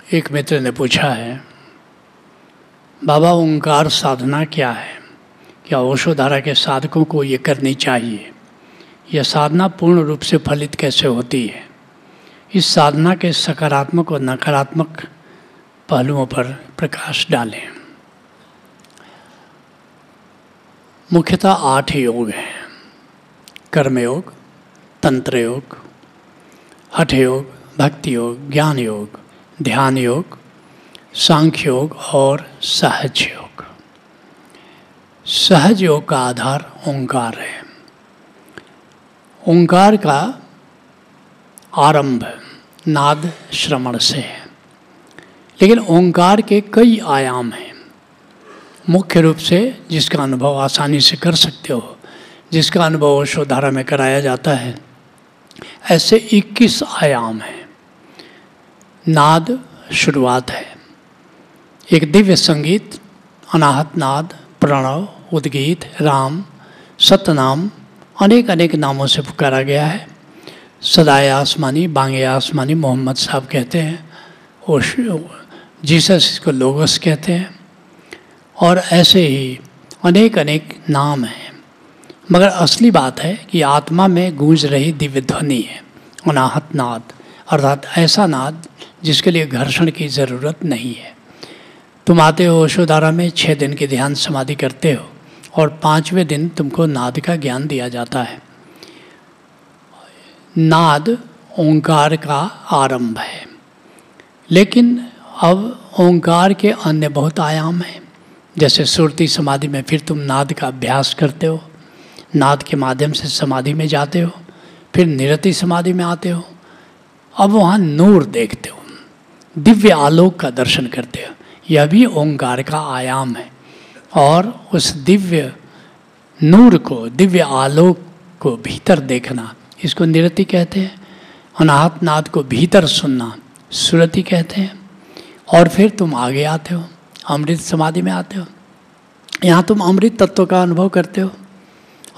एक मित्र ने पूछा है, बाबा ओंकार साधना क्या है? क्या ओशोधारा के साधकों को ये करनी चाहिए? यह साधना पूर्ण रूप से फलित कैसे होती है? इस साधना के सकारात्मक और नकारात्मक पहलुओं पर प्रकाश डालें। मुख्यतः 8 योग हैं: कर्मयोग, तंत्र योग, हठ योग, भक्ति योग, ज्ञान योग, ध्यान योग, सांख्य योग और सहज योग। सहज योग का आधार ओंकार है। ओंकार का आरंभ नाद श्रवण से है, लेकिन ओंकार के कई आयाम हैं। मुख्य रूप से जिसका अनुभव आसानी से कर सकते हो, जिसका अनुभव ओशोधारा में कराया जाता है, ऐसे 21 आयाम हैं। नाद शुरुआत है। एक दिव्य संगीत, अनाहत नाद, प्रणव, उद्गीत, राम, सतनाम, अनेक अनेक नामों से पुकारा गया है। सदाए आसमानी, बांगे आसमानी मोहम्मद साहब कहते हैं, जीसस इसको लोगोस कहते हैं, और ऐसे ही अनेक अनेक नाम हैं। मगर असली बात है कि आत्मा में गूंज रही दिव्य ध्वनि है अनाहत नाद, अर्थात ऐसा नाद जिसके लिए घर्षण की ज़रूरत नहीं है। तुम आते हो ओशोधारा में, 6 दिन की ध्यान समाधि करते हो और 5वें दिन तुमको नाद का ज्ञान दिया जाता है। नाद ओंकार का आरंभ है, लेकिन अब ओंकार के अन्य बहुत आयाम हैं। जैसे सुरती समाधि में फिर तुम नाद का अभ्यास करते हो, नाद के माध्यम से समाधि में जाते हो, फिर निरति समाधि में आते हो। अब वहाँ नूर देखते हो, दिव्य आलोक का दर्शन करते हो। यह भी ओंकार का आयाम है, और उस दिव्य नूर को, दिव्य आलोक को भीतर देखना, इसको निरति कहते हैं। अनाहत नाद को भीतर सुनना सुरति कहते हैं। और फिर तुम आगे आते हो, अमृत समाधि में आते हो। यहाँ तुम अमृत तत्व का अनुभव करते हो।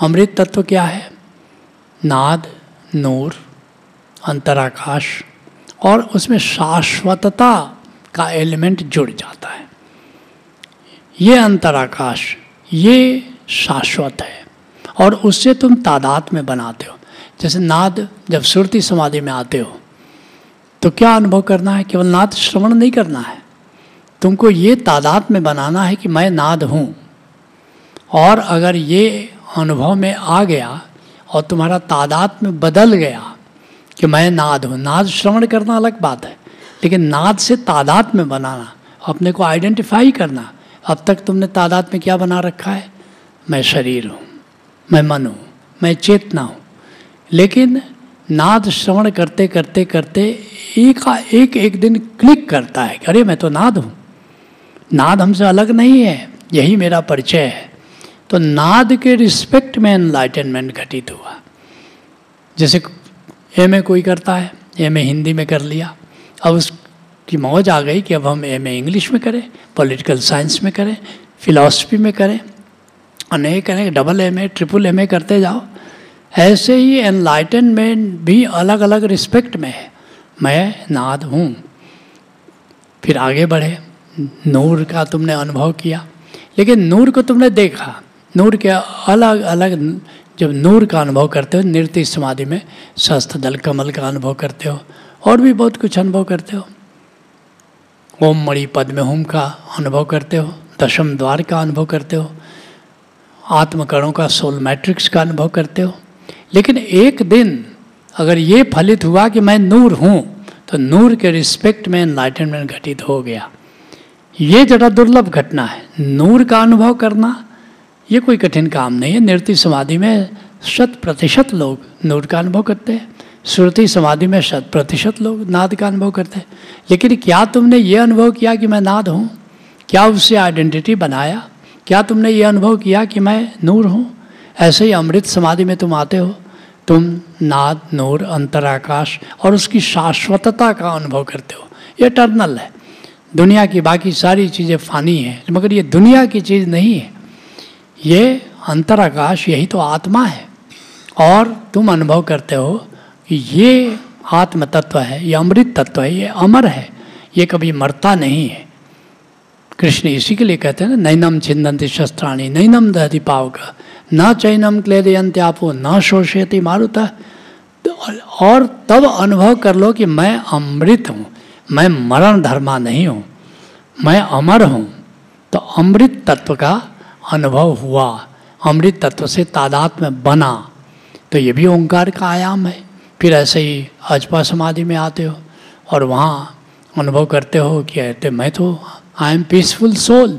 अमृत तत्व क्या है? नाद, नूर, अंतराकाश, और उसमें शाश्वतता का एलिमेंट जुड़ जाता है। ये अंतराकाश, ये शाश्वत है, और उससे तुम तादाद में बनाते हो। जैसे नाद, जब सुरती समाधि में आते हो तो क्या अनुभव करना है? केवल नाद श्रवण नहीं करना है, तुमको ये तादाद में बनाना है कि मैं नाद हूँ। और अगर ये अनुभव में आ गया और तुम्हारा तादाद में बदल गया कि मैं नाद हूँ, नाद श्रवण करना अलग बात है, लेकिन नाद से तादाद में बनाना, अपने को आइडेंटिफाई करना। अब तक तुमने तादाद में क्या बना रखा है? मैं शरीर हूँ, मैं मन हूँ, मैं चेतना हूँ। लेकिन नाद श्रवण करते करते करते एक दिन क्लिक करता है कि अरे मैं तो नाद हूँ, नाद हमसे अलग नहीं है, यही मेरा परिचय है। तो नाद के रिस्पेक्ट में एनलाइटनमेंट घटित हुआ। जैसे एमए कोई करता है, एमए हिंदी में कर लिया, अब उसकी मौज आ गई कि अब हम एमए इंग्लिश में करें, पॉलिटिकल साइंस में करें, फिलॉसफी में करें, अनेक अनेक डबल एमए, ट्रिपल एमए करते जाओ। ऐसे ही एनलाइटनमेंट भी अलग अलग रिस्पेक्ट में है। मैं नाद हूँ। फिर आगे बढ़े, नूर का तुमने अनुभव किया, लेकिन नूर को तुमने देखा। नूर के अलग अलग, जब नूर का अनुभव करते हो, निरति समाधि में शस्त्रदल कमल का अनुभव करते हो, और भी बहुत कुछ अनुभव करते हो। ओम मणि पद्म हुम का अनुभव करते हो, दशम द्वार का अनुभव करते हो, आत्मकणों का सोल मैट्रिक्स का अनुभव करते हो। लेकिन एक दिन अगर ये फलित हुआ कि मैं नूर हूँ, तो नूर के रिस्पेक्ट में एनलाइटनमेंट घटित हो गया। ये जरा दुर्लभ घटना है। नूर का अनुभव करना ये कोई कठिन काम नहीं है। निरति समाधि में 100% लोग नूर का अनुभव करते हैं, सुरति समाधि में 100% लोग नाद का अनुभव करते हैं। लेकिन क्या तुमने ये अनुभव किया कि मैं नाद हूँ? क्या उससे आइडेंटिटी बनाया? क्या तुमने ये अनुभव किया कि मैं नूर हूँ? ऐसे ही अमृत समाधि में तुम आते हो, तुम नाद, नूर, अंतराकाश और उसकी शाश्वतता का अनुभव करते हो। ये इटर्नल है। दुनिया की बाकी सारी चीज़ें फ़ानी हैं, मगर ये दुनिया की चीज़ नहीं है। ये अंतराकाश, यही तो आत्मा है। और तुम अनुभव करते हो कि ये आत्म तत्व है, ये अमृत तत्व है, ये अमर है, ये कभी मरता नहीं है। कृष्ण इसी के लिए कहते हैं ना, नैनम छिन्दन्ति शस्त्राणि नैनम दहति पावक न चैनम क्लेदयन्ति आपो न शोषयति मारुतः। और तब अनुभव कर लो कि मैं अमृत हूँ, मैं मरण धर्मा नहीं हूँ, मैं अमर हूँ। तो अमृत तत्व का अनुभव हुआ, अमृत तत्व से तादात्म्य बना, तो ये भी ओंकार का आयाम है। फिर ऐसे ही अजपा समाधि में आते हो और वहाँ अनुभव करते हो कि कहते मैं तो आई एम पीसफुल सोल,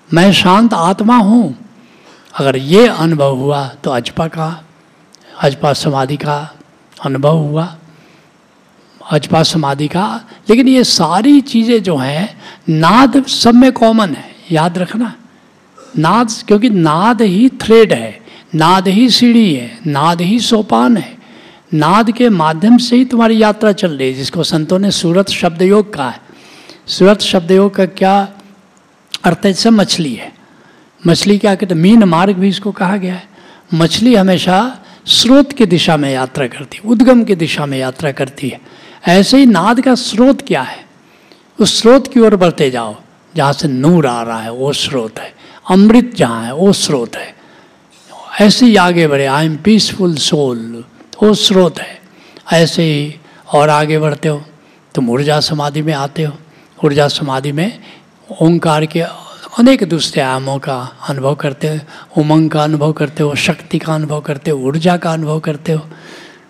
मैं शांत आत्मा हूँ। अगर ये अनुभव हुआ तो अजपा समाधि का अनुभव हुआ, अजपा समाधि का। लेकिन ये सारी चीज़ें जो हैं, नाद सब में कॉमन है, याद रखना। नाद, क्योंकि नाद ही थ्रेड है, नाद ही सीढ़ी है, नाद ही सोपान है। नाद के माध्यम से ही तुम्हारी यात्रा चल रही है, जिसको संतों ने सूरत शब्द योग कहा है। सूरत शब्द योग का क्या अर्थ है? जैसे मछली है, मछली क्या कहते हैं, मीन मार्ग भी इसको कहा गया है। मछली हमेशा स्रोत की दिशा में यात्रा करती है, उद्गम की दिशा में यात्रा करती है। ऐसे ही नाद का स्रोत क्या है? उस स्रोत की ओर बढ़ते जाओ, जहाँ से नूर आ रहा है वो स्रोत है, अमृत जहाँ है वो स्रोत है। ऐसे ही आगे बढ़े, आई एम पीसफुल सोल, वो स्रोत है। ऐसे ही और आगे बढ़ते हो, तुम ऊर्जा समाधि में आते हो। ऊर्जा समाधि में ओंकार के अनेक दूसरे आयामों का अनुभव करते हो, उमंग का अनुभव करते हो, शक्ति का अनुभव करते हो, ऊर्जा का अनुभव करते हो।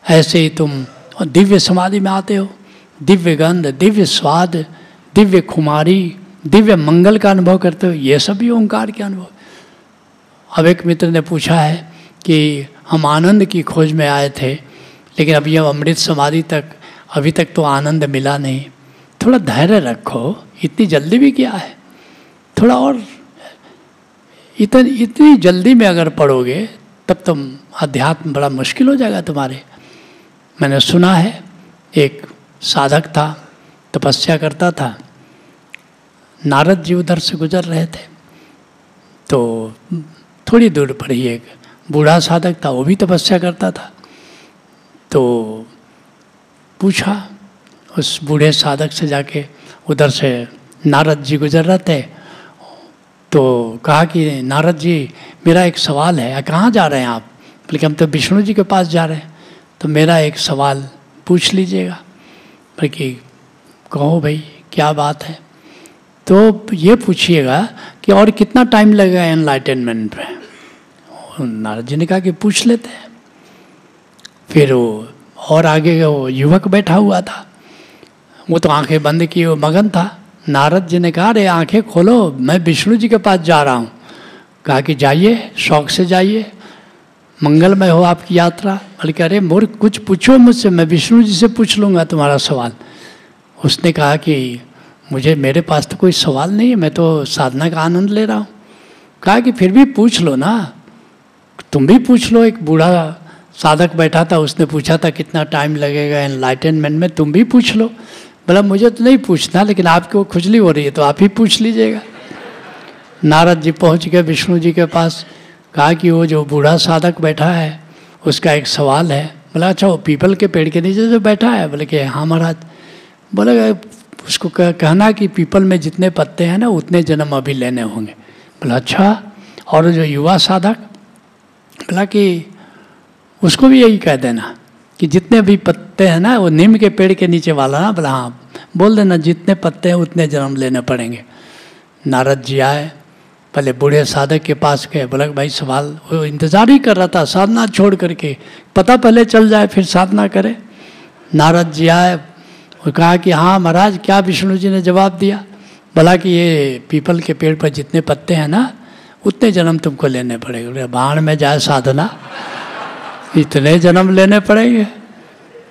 ऐसे ही तुम दिव्य समाधि में आते हो, दिव्य गंध, दिव्य स्वाद, दिव्य खुमारी, दिव्य मंगल का अनुभव करते हो। ये सभी ओंकार के अनुभव। अब एक मित्र ने पूछा है कि हम आनंद की खोज में आए थे, लेकिन अभी हम अमृत समाधि तक, अभी तक तो आनंद मिला नहीं। थोड़ा धैर्य रखो, इतनी जल्दी भी क्या है, थोड़ा और। इतनी जल्दी में अगर पढ़ोगे तब तुम अध्यात्म बड़ा मुश्किल हो जाएगा तुम्हारे। मैंने सुना है एक साधक था, तपस्या करता था, नारद जी उधर से गुजर रहे थे, तो थोड़ी दूर पर ही एक बूढ़ा साधक था, वो भी तपस्या करता था। तो पूछा उस बूढ़े साधक से जाके, उधर से नारद जी गुजर रहे थे, तो कहा कि नारद जी मेरा एक सवाल है। कहाँ जा रहे हैं आप? बल्कि हम तो विष्णु जी के पास जा रहे हैं, तो मेरा एक सवाल पूछ लीजिएगा। बल्कि कहो भाई क्या बात है? तो ये पूछिएगा कि और कितना टाइम लगेगा एनलाइटनमेंट पे? नारद जी ने कहा कि पूछ लेते हैं। फिर वो और आगे वो युवक बैठा हुआ था, वो तो आंखें बंद किए वो मगन था। नारद जी ने कहा अरे आंखें खोलो, मैं विष्णु जी के पास जा रहा हूँ। कहा कि जाइए, शौक से जाइए, मंगलमय हो आपकी यात्रा। बल्कि अरे मूर्ख, कुछ पूछो मुझसे, मैं विष्णु जी से पूछ लूँगा तुम्हारा सवाल। उसने कहा कि मुझे, मेरे पास तो कोई सवाल नहीं है, मैं तो साधना का आनंद ले रहा हूँ। कहा कि फिर भी पूछ लो ना, तुम भी पूछ लो। एक बूढ़ा साधक बैठा था, उसने पूछा था कितना टाइम लगेगा एनलाइटनमेंट में, तुम भी पूछ लो। बोला मुझे तो नहीं पूछना, लेकिन आपको खुजली हो रही है तो आप ही पूछ लीजिएगा। नारद जी पहुंच गए विष्णु जी के पास। कहा कि वो जो बूढ़ा साधक बैठा है उसका एक सवाल है। बोला अच्छा, वो पीपल के पेड़ के नीचे जो बैठा है? बोले कि हाँ महाराज। बोले उसको कहना कि पीपल में जितने पत्ते हैं ना उतने जन्म अभी लेने होंगे। बोला अच्छा। और जो युवा साधक? बोला कि उसको भी यही कह देना कि जितने भी पत्ते हैं ना, वो नीम के पेड़ के नीचे वाला ना। बोला हाँ, बोल देना जितने पत्ते हैं उतने जन्म लेने पड़ेंगे। नारद जी आए, पहले बूढ़े साधक के पास गए। बोला भाई सवाल, वो इंतज़ार ही कर रहा था साधना छोड़ करके, पता पहले चल जाए फिर साधना करे। नारद जी आए और कहा कि हाँ महाराज, क्या? विष्णु जी ने जवाब दिया। बोला कि ये पीपल के पेड़ पर जितने पत्ते हैं ना उतने जन्म तुमको लेने पड़ेंगे। बाण में जाए साधना, इतने जन्म लेने पड़ेंगे।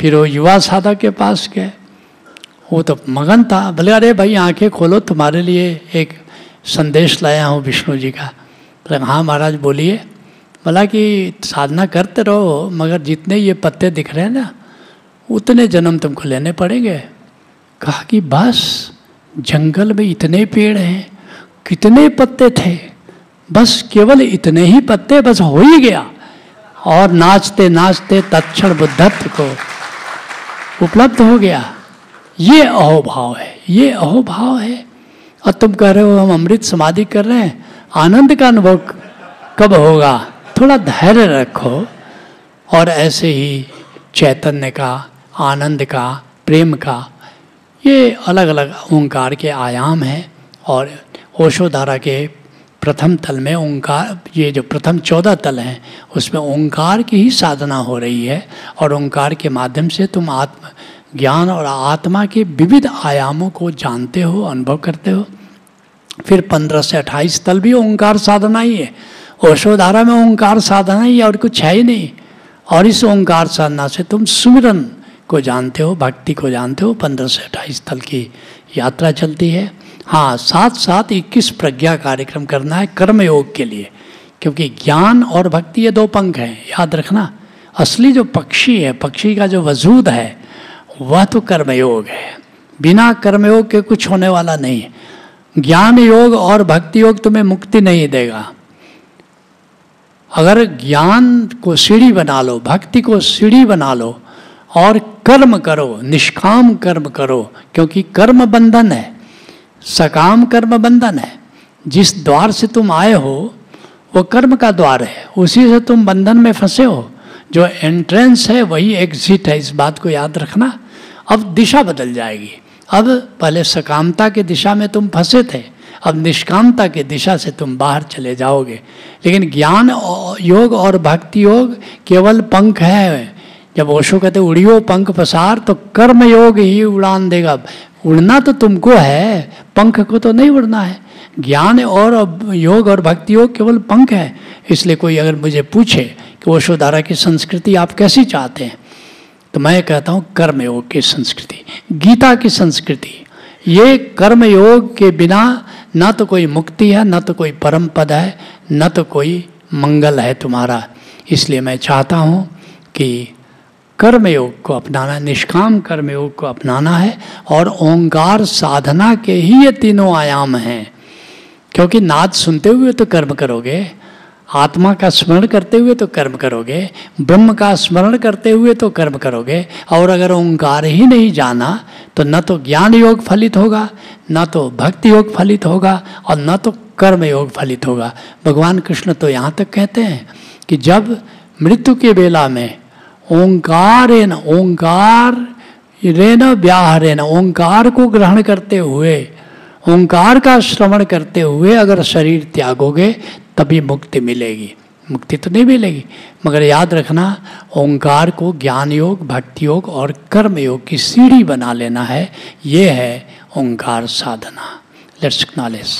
फिर वो युवा साधक के पास गए, वो तो मगन था। बोले अरे भाई आंखें खोलो, तुम्हारे लिए एक संदेश लाया हूँ विष्णु जी का। बोले हाँ महाराज बोलिए। बोला कि साधना करते रहो, मगर जितने ये पत्ते दिख रहे हैं ना उतने जन्म तुमको लेने पड़ेंगे। कहा कि बस जंगल में इतने पेड़ हैं, कितने पत्ते थे, बस केवल इतने ही पत्ते, बस हो ही गया। और नाचते नाचते तत्क्षण बुद्धत्व को उपलब्ध हो गया। ये अहोभाव है, ये अहोभाव है। और तुम कह रहे हो हम अमृत समाधि कर रहे हैं, आनंद का अनुभव कब होगा? थोड़ा धैर्य रखो। और ऐसे ही चैतन्य का, आनंद का, प्रेम का, ये अलग अलग ओंकार के आयाम हैं। और ओशो धारा के प्रथम तल में ओंकार, ये जो प्रथम 14 तल हैं उसमें ओंकार की ही साधना हो रही है। और ओंकार के माध्यम से तुम आत्म ज्ञान और आत्मा के विविध आयामों को जानते हो, अनुभव करते हो। फिर 15 से 28 तल भी ओंकार साधना ही है। ओशो धारा में ओंकार साधना ही है और कुछ है ही नहीं। और इस ओंकार साधना से तुम सुमिरन को जानते हो, भक्ति को जानते हो। 15 से 28 तल की यात्रा चलती है। हाँ, साथ साथ 21 प्रज्ञा कार्यक्रम करना है कर्मयोग के लिए, क्योंकि ज्ञान और भक्ति ये 2 पंख हैं, याद रखना। असली जो पक्षी है, पक्षी का जो वजूद है वह तो कर्मयोग है। बिना कर्मयोग के कुछ होने वाला नहीं है। ज्ञान योग और भक्ति योग तुम्हें मुक्ति नहीं देगा। अगर ज्ञान को सीढ़ी बना लो, भक्ति को सीढ़ी बना लो और कर्म करो, निष्काम कर्म करो, क्योंकि कर्म बंधन है, सकाम कर्म बंधन है। जिस द्वार से तुम आए हो वो कर्म का द्वार है, उसी से तुम बंधन में फंसे हो। जो एंट्रेंस है वही एग्जिट है, इस बात को याद रखना। अब दिशा बदल जाएगी। अब पहले सकामता की दिशा में तुम फंसे थे, अब निष्कामता की दिशा से तुम बाहर चले जाओगे। लेकिन ज्ञान योग और भक्ति योग केवल पंख है। जब ओशो कहते उड़ियो पंख पसार, तो कर्म योग ही उड़ान देगा। उड़ना तो तुमको है, पंख को तो नहीं उड़ना है। ज्ञान और योग और भक्ति योग केवल पंख है। इसलिए कोई अगर मुझे पूछे कि ओशो धारा की संस्कृति आप कैसी चाहते हैं, तो मैं कहता हूँ कर्मयोग की संस्कृति, गीता की संस्कृति। ये कर्मयोग के बिना न तो कोई मुक्ति है, न तो कोई परम पद है, न तो कोई मंगल है तुम्हारा। इसलिए मैं चाहता हूँ कि कर्मयोग को अपनाना, निष्काम कर्मयोग को अपनाना है। और ओंकार साधना के ही ये तीनों आयाम हैं। क्योंकि नाद सुनते हुए तो कर्म करोगे, आत्मा का स्मरण करते हुए तो कर्म करोगे, ब्रह्म का स्मरण करते हुए तो कर्म करोगे। और अगर ओंकार ही नहीं जाना तो न तो ज्ञान योग फलित होगा, न तो भक्ति योग फलित होगा, और न तो कर्म योग फलित होगा। भगवान कृष्ण तो यहाँ तक कहते हैं कि जब मृत्यु के बेला में ओंकार रेन व्याहरेन, ओंकार को ग्रहण करते हुए, ओंकार का श्रवण करते हुए अगर शरीर त्यागोगे तभी मुक्ति मिलेगी। मुक्ति तो नहीं मिलेगी, मगर याद रखना ओंकार को ज्ञान योग, भक्ति योग और कर्म योग की सीढ़ी बना लेना है। ये है ओंकार साधना। Let's acknowledge.